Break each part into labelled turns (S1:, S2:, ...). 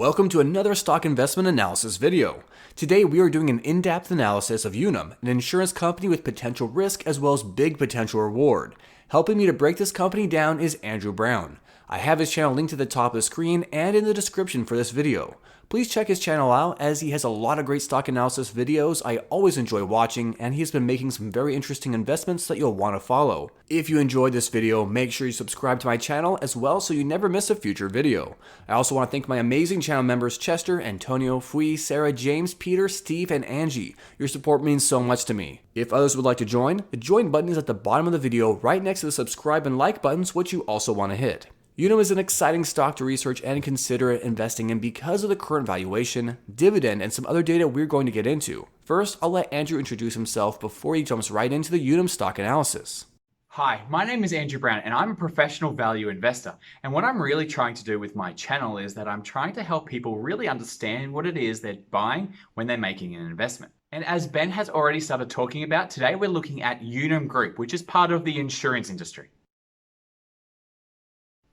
S1: Welcome to another stock investment analysis video. Today we are doing an in-depth analysis of Unum, an insurance company with potential risk as well as big potential reward. Helping me to break this company down is Andrew Brown. I have his channel linked to the top of the screen and in the description for this video. Please check his channel out as he has a lot of great stock analysis videos I always enjoy watching, and he has been making some very interesting investments that you'll want to follow. If you enjoyed this video, make sure you subscribe to my channel as well so you never miss a future video. I also want to thank my amazing channel members Chester, Antonio, Fui, Sarah, James, Peter, Steve, and Angie. Your support means so much to me. If others would like to join, the join button is at the bottom of the video right next to the subscribe and like buttons, which you also want to hit. Unum is an exciting stock to research and consider investing in because of the current valuation, dividend, and some other data we're going to get into. First, I'll let Andrew introduce himself before he jumps right into the Unum stock analysis.
S2: Hi, my name is Andrew Brown and I'm a professional value investor. And what I'm really trying to do with my channel is that I'm trying to help people really understand what it is they're buying when they're making an investment. And as Ben has already started talking about, today we're looking at Unum Group, which is part of the insurance industry.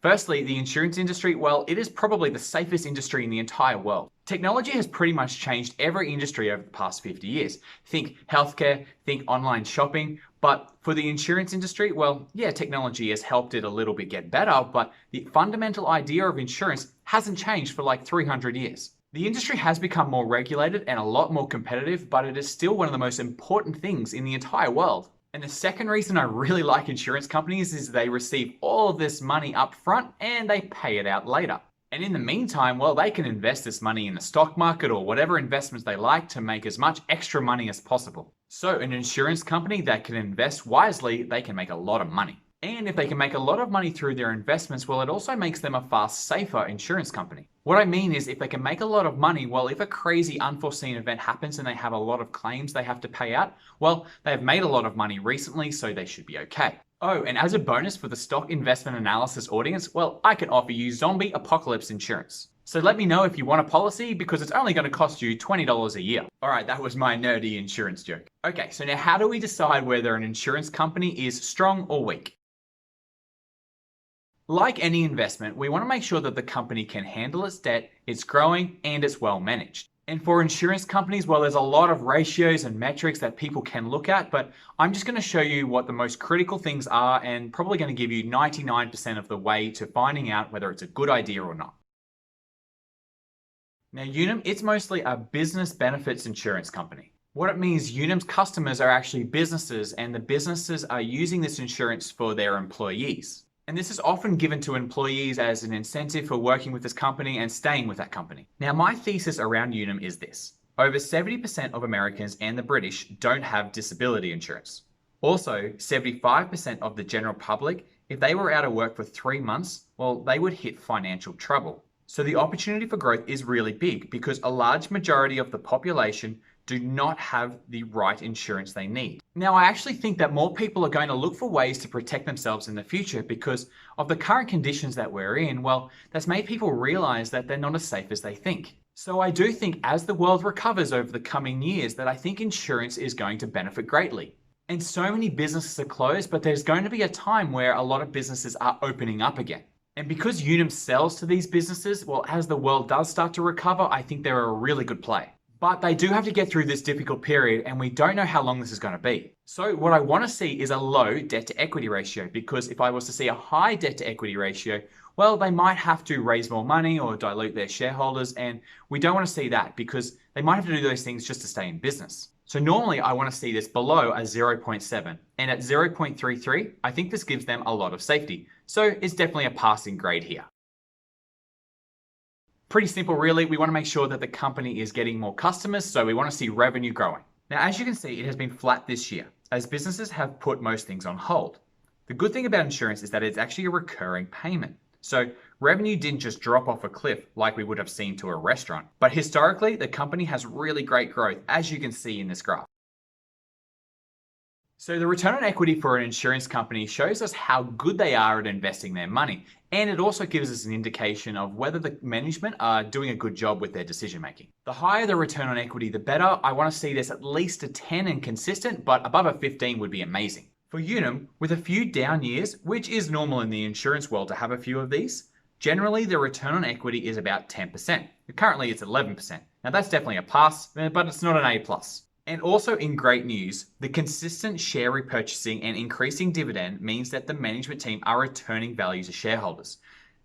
S2: Firstly, the insurance industry, well, it is probably the safest industry in the entire world. Technology has pretty much changed every industry over the past 50 years. Think healthcare, think online shopping, but for the insurance industry, well, yeah, technology has helped it a little bit get better, but the fundamental idea of insurance hasn't changed for like 300 years. The industry has become more regulated and a lot more competitive, but it is still one of the most important things in the entire world. And the second reason I really like insurance companies is they receive all of this money up front and they pay it out later. And in the meantime, well, they can invest this money in the stock market or whatever investments they like to make as much extra money as possible. So an insurance company that can invest wisely, they can make a lot of money. And if they can make a lot of money through their investments, well, it also makes them a far safer insurance company. What I mean is if they can make a lot of money, well, if a crazy unforeseen event happens and they have a lot of claims they have to pay out, well, they've made a lot of money recently, so they should be okay. Oh, and as a bonus for the stock investment analysis audience, well, I can offer you zombie apocalypse insurance. So let me know if you want a policy because it's only going to cost you $20 a year. All right, that was my nerdy insurance joke. Okay, so now how do we decide whether an insurance company is strong or weak? Like any investment, we want to make sure that the company can handle its debt, it's growing, and it's well managed. And for insurance companies, well, there's a lot of ratios and metrics that people can look at, but I'm just going to show you what the most critical things are and probably going to give you 99% of the way to finding out whether it's a good idea or not. Now, Unum, it's mostly a business benefits insurance company. What it means, Unum's customers are actually businesses, and the businesses are using this insurance for their employees. And this is often given to employees as an incentive for working with this company and staying with that company. Now, my thesis around Unum is this. Over 70% of Americans and the British don't have disability insurance. Also, 75% of the general public, if they were out of work for 3 months, well, they would hit financial trouble. So the opportunity for growth is really big because a large majority of the population do not have the right insurance they need. Now, I actually think that more people are going to look for ways to protect themselves in the future because of the current conditions that we're in. Well, that's made people realize that they're not as safe as they think. So I do think as the world recovers over the coming years that I think insurance is going to benefit greatly. And so many businesses are closed, but there's going to be a time where a lot of businesses are opening up again. And because Unum sells to these businesses, well, as the world does start to recover, I think they're a really good play. But they do have to get through this difficult period and we don't know how long this is going to be. So what I want to see is a low debt to equity ratio, because if I was to see a high debt to equity ratio, well, they might have to raise more money or dilute their shareholders, and we don't want to see that because they might have to do those things just to stay in business. So normally I want to see this below a 0.7, and at 0.33, I think this gives them a lot of safety. So it's definitely a passing grade here. Pretty simple, really. We want to make sure that the company is getting more customers, so we want to see revenue growing. Now, as you can see, it has been flat this year, as businesses have put most things on hold. The good thing about insurance is that it's actually a recurring payment. So revenue didn't just drop off a cliff like we would have seen to a restaurant. But historically, the company has really great growth, as you can see in this graph. So the return on equity for an insurance company shows us how good they are at investing their money. And it also gives us an indication of whether the management are doing a good job with their decision making. The higher the return on equity, the better. I want to see this at least a 10 and consistent, but above a 15 would be amazing. For Unum, with a few down years, which is normal in the insurance world to have a few of these, Generally, the return on equity is about 10%. Currently, it's 11%. Now, that's definitely a pass, but it's not an A+. And also in great news, the consistent share repurchasing and increasing dividend means that the management team are returning value to shareholders.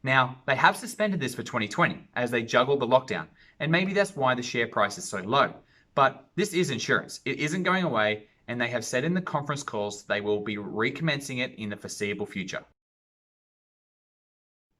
S2: Now, they have suspended this for 2020 as they juggle the lockdown, and maybe that's why the share price is so low. But this is insurance. It isn't going away, and they have said in the conference calls they will be recommencing it in the foreseeable future.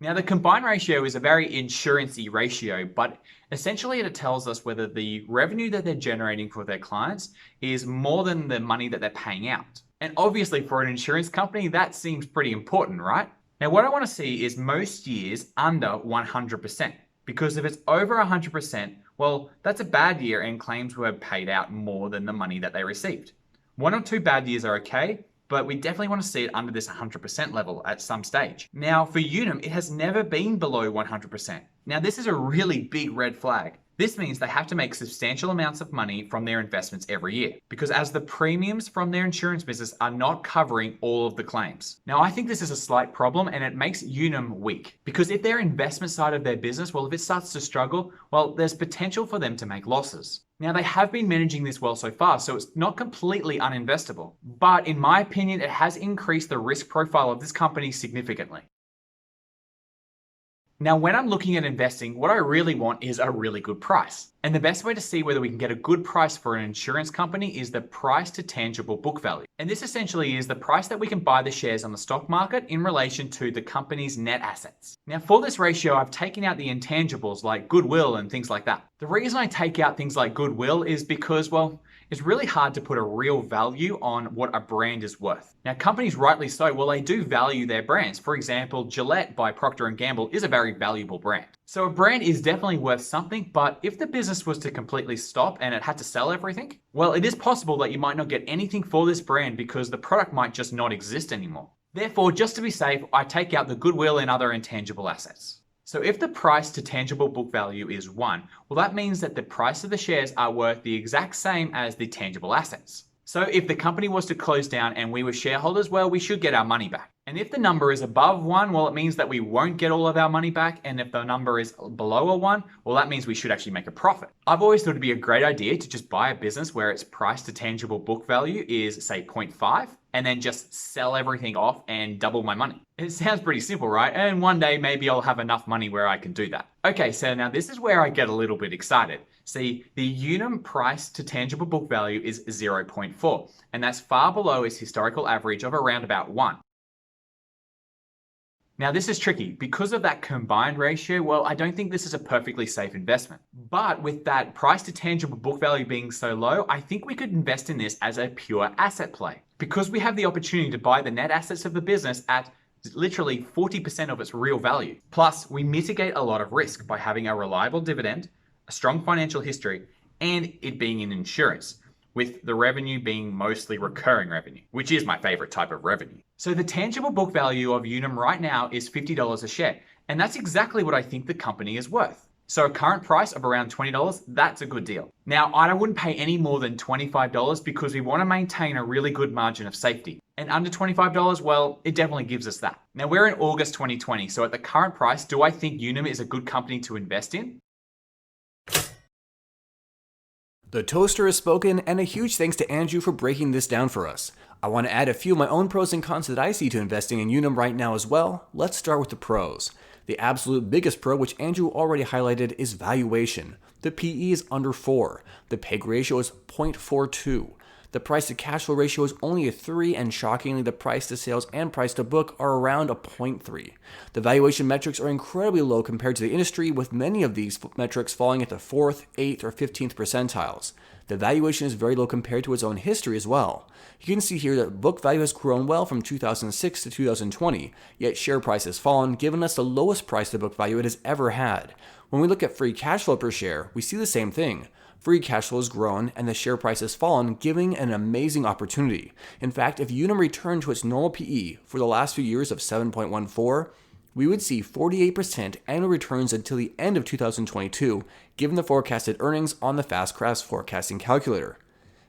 S2: Now, the combined ratio is a very insurance-y ratio, but essentially it tells us whether the revenue that they're generating for their clients is more than the money that they're paying out. And obviously for an insurance company, that seems pretty important, right? Now, what I want to see is most years under 100%, because if it's over 100%, well, that's a bad year and claims were paid out more than the money that they received. 1 or 2 bad years are okay, but we definitely want to see it under this 100% level at some stage. Now, for Unum, it has never been below 100%. Now, this is a really big red flag. This means they have to make substantial amounts of money from their investments every year, because as the premiums from their insurance business are not covering all of the claims. Now, I think this is a slight problem and it makes Unum weak, because if their investment side of their business, well, if it starts to struggle, well, there's potential for them to make losses. Now, they have been managing this well so far, so it's not completely uninvestable. But in my opinion, it has increased the risk profile of this company significantly. Now, when I'm looking at investing, what I really want is a really good price. And the best way to see whether we can get a good price for an insurance company is the price to tangible book value. And this essentially is the price that we can buy the shares on the stock market in relation to the company's net assets. Now, for this ratio, I've taken out the intangibles like goodwill and things like that. The reason I take out things like goodwill is because, well, it's really hard to put a real value on what a brand is worth. Now, companies rightly so, well, they do value their brands. For example, Gillette by Procter & Gamble is a very valuable brand. So a brand is definitely worth something, but if the business was to completely stop and it had to sell everything, well, it is possible that you might not get anything for this brand because the product might just not exist anymore. Therefore, just to be safe, I take out the goodwill and other intangible assets. So if the price to tangible book value is 1, well, that means that the price of the shares are worth the exact same as the tangible assets. So if the company was to close down and we were shareholders, well, we should get our money back. And if the number is above 1, well, it means that we won't get all of our money back. And if the number is below a 1, well, that means we should actually make a profit. I've always thought it'd be a great idea to just buy a business where its price to tangible book value is, say, 0.5, and then just sell everything off and double my money. It sounds pretty simple, right? And one day maybe I'll have enough money where I can do that. Okay, so now this is where I get a little bit excited. See, the Unum price to tangible book value is 0.4, and that's far below its historical average of around about 1. Now, this is tricky. Because of that combined ratio, well, I don't think this is a perfectly safe investment. But with that price to tangible book value being so low, I think we could invest in this as a pure asset play. Because we have the opportunity to buy the net assets of the business at literally 40% of its real value. Plus, we mitigate a lot of risk by having a reliable dividend, a strong financial history, and it being in insurance, with the revenue being mostly recurring revenue, which is my favorite type of revenue. So the tangible book value of Unum right now is $50 a share, and that's exactly what I think the company is worth. So a current price of around $20, that's a good deal. Now, I wouldn't pay any more than $25 because we want to maintain a really good margin of safety. And under $25, well, it definitely gives us that. Now, we're in August 2020, so at the current price, do I think Unum is a good company to invest in?
S1: The toaster has spoken, and a huge thanks to Andrew for breaking this down for us. I want to add a few of my own pros and cons that I see to investing in Unum right now as well. Let's start with the pros. The absolute biggest pro, which Andrew already highlighted, is valuation. The PE is under 4. The PEG ratio is 0.42. The price to cash flow ratio is only a 3, and shockingly, the price to sales and price to book are around a 0.3. The valuation metrics are incredibly low compared to the industry, with many of these metrics falling at the 4th, 8th, or 15th percentiles. The valuation is very low compared to its own history as well. You can see here that book value has grown well from 2006 to 2020, yet share price has fallen, giving us the lowest price to book value it has ever had. When we look at free cash flow per share, we see the same thing. Free cash flow has grown and the share price has fallen, giving an amazing opportunity. In fact, if Unum returned to its normal PE for the last few years of 7.14, we would see 48% annual returns until the end of 2022, given the forecasted earnings on the FastCraft forecasting calculator.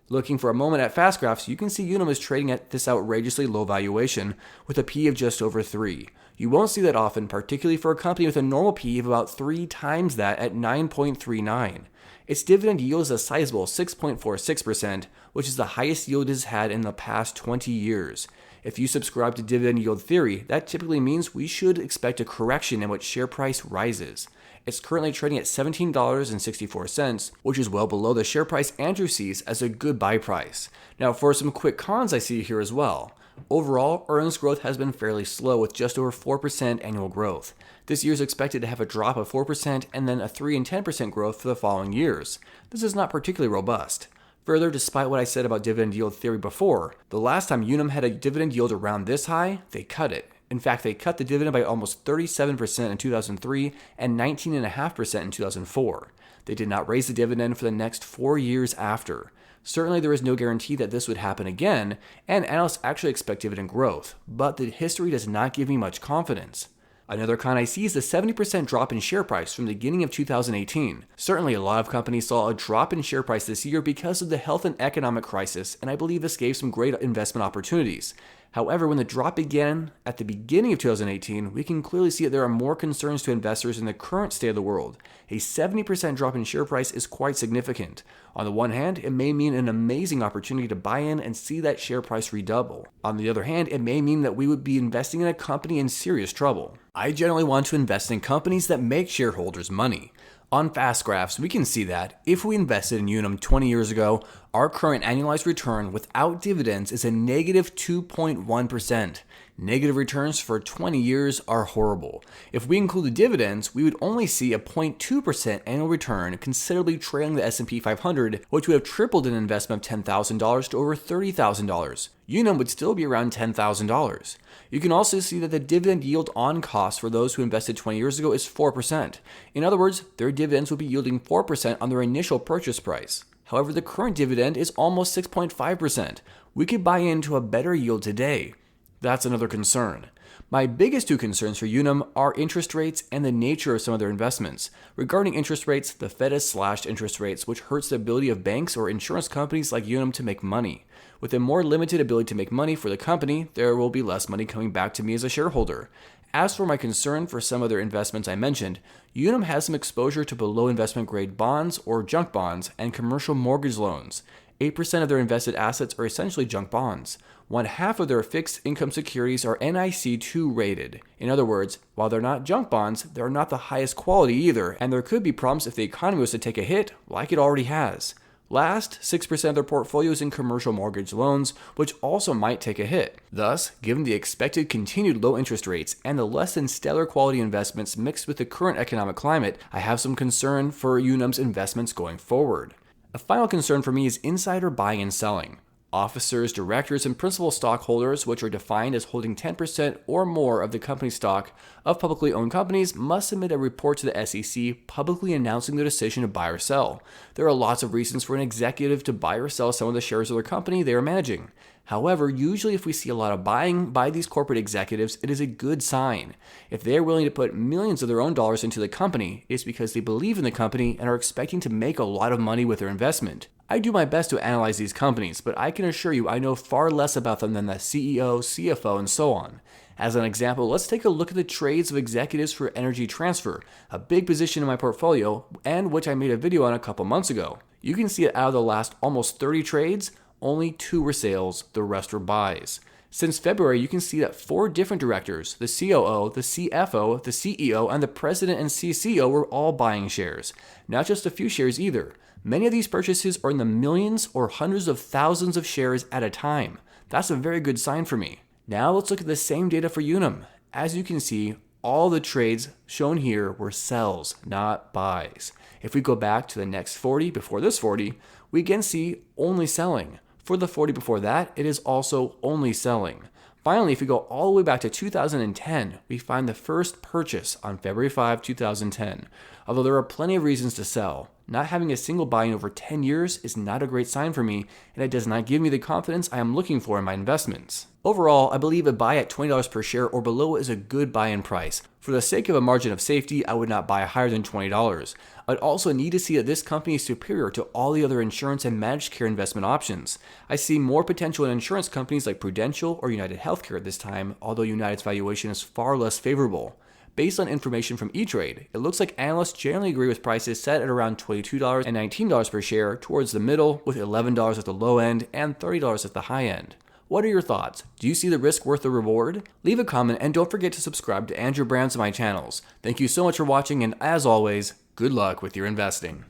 S1: Looking for a moment at fast graphs, you can see Unum is trading at this outrageously low valuation with a P of just over 3. You won't see that often, particularly for a company with a normal P of about 3 times that at 9.39. Its dividend yield is a sizable 6.46%, which is the highest yield it has had in the past 20 years. If you subscribe to dividend yield theory, that typically means we should expect a correction in which share price rises. It's currently trading at $17.64, which is well below the share price Andrew sees as a good buy price. Now, for some quick cons I see here as well. Overall, earnings growth has been fairly slow with just over 4% annual growth. This year is expected to have a drop of 4% and then a 3 and 10% growth for the following years. This is not particularly robust. Further, despite what I said about dividend yield theory before, the last time Unum had a dividend yield around this high, they cut it. In fact, they cut the dividend by almost 37% in 2003 and 19.5% in 2004. They did not raise the dividend for the next 4 years after. Certainly, there is no guarantee that this would happen again, and analysts actually expect dividend growth, but the history does not give me much confidence. Another con I see is the 70% drop in share price from the beginning of 2018. Certainly, a lot of companies saw a drop in share price this year because of the health and economic crisis, and I believe this gave some great investment opportunities. However, when the drop began at the beginning of 2018, we can clearly see that there are more concerns to investors in the current state of the world. A 70% drop in share price is quite significant. On the one hand, it may mean an amazing opportunity to buy in and see that share price redouble. On the other hand, it may mean that we would be investing in a company in serious trouble. I generally want to invest in companies that make shareholders money. On fast graphs, we can see that if we invested in Unum 20 years ago, our current annualized return without dividends is a negative 2.1%. Negative returns for 20 years are horrible. If we include the dividends, we would only see a 0.2% annual return, considerably trailing the S&P 500, which would have tripled an investment of $10,000 to over $30,000. Unum would still be around $10,000. You can also see that the dividend yield on cost for those who invested 20 years ago is 4%. In other words, their dividends would be yielding 4% on their initial purchase price. However, the current dividend is almost 6.5%. We could buy into a better yield today. That's another concern. My biggest two concerns for Unum are interest rates and the nature of some of their investments. Regarding interest rates, the Fed has slashed interest rates, which hurts the ability of banks or insurance companies like Unum to make money. With a more limited ability to make money for the company, there will be less money coming back to me as a shareholder. As for my concern for some of their investments I mentioned, Unum has some exposure to below investment grade bonds or junk bonds and commercial mortgage loans. 8% of their invested assets are essentially junk bonds. 1/2 of their fixed income securities are NIC2 rated. In other words, while they're not junk bonds, they're not the highest quality either, and there could be problems if the economy was to take a hit, like it already has. Last, 6% of their portfolio is in commercial mortgage loans, which also might take a hit. Thus, given the expected continued low interest rates and the less than stellar quality investments mixed with the current economic climate, I have some concern for Unum's investments going forward. A final concern for me is insider buying and selling. Officers, directors, and principal stockholders, which are defined as holding 10% or more of the company stock of publicly owned companies, must submit a report to the SEC publicly announcing their decision to buy or sell. There are lots of reasons for an executive to buy or sell some of the shares of their company they are managing. However, usually if we see a lot of buying by these corporate executives, it is a good sign. If they are willing to put millions of their own dollars into the company, it's because they believe in the company and are expecting to make a lot of money with their investment. I do my best to analyze these companies, but I can assure you I know far less about them than the CEO, CFO, and so on. As an example, let's take a look at the trades of executives for Energy Transfer, a big position in my portfolio, and which I made a video on a couple months ago. You can see that out of the last almost 30 trades, only 2 were sales, the rest were buys. Since February, you can see that 4 different directors, the COO, the CFO, the CEO, and the president and CCO were all buying shares. Not just a few shares either. Many of these purchases are in the millions or hundreds of thousands of shares at a time. That's a very good sign for me. Now let's look at the same data for Unum. As you can see, all the trades shown here were sells, not buys. If we go back to the next 40 before this 40, we again see only selling. For the 40 before that, it is also only selling. Finally, if we go all the way back to 2010, we find the first purchase on February 5, 2010. Although there are plenty of reasons to sell, Not having a single buy in over 10 years is not a great sign for me, and it does not give me the confidence I am looking for in my investments. Overall, I believe a buy at $20 per share or below is a good buy-in price. For the sake of a margin of safety, I would not buy higher than $20. I'd also need to see that this company is superior to all the other insurance and managed care investment options. I see more potential in insurance companies like Prudential or United Healthcare at this time, although United's valuation is far less favorable. Based on information from E-Trade, it looks like analysts generally agree with prices set at around $22 and $19 per share towards the middle, with $11 at the low end and $30 at the high end. What are your thoughts? Do you see the risk worth the reward? Leave a comment and don't forget to subscribe to Andrew Brown's and my channels. Thank you so much for watching, and as always, good luck with your investing.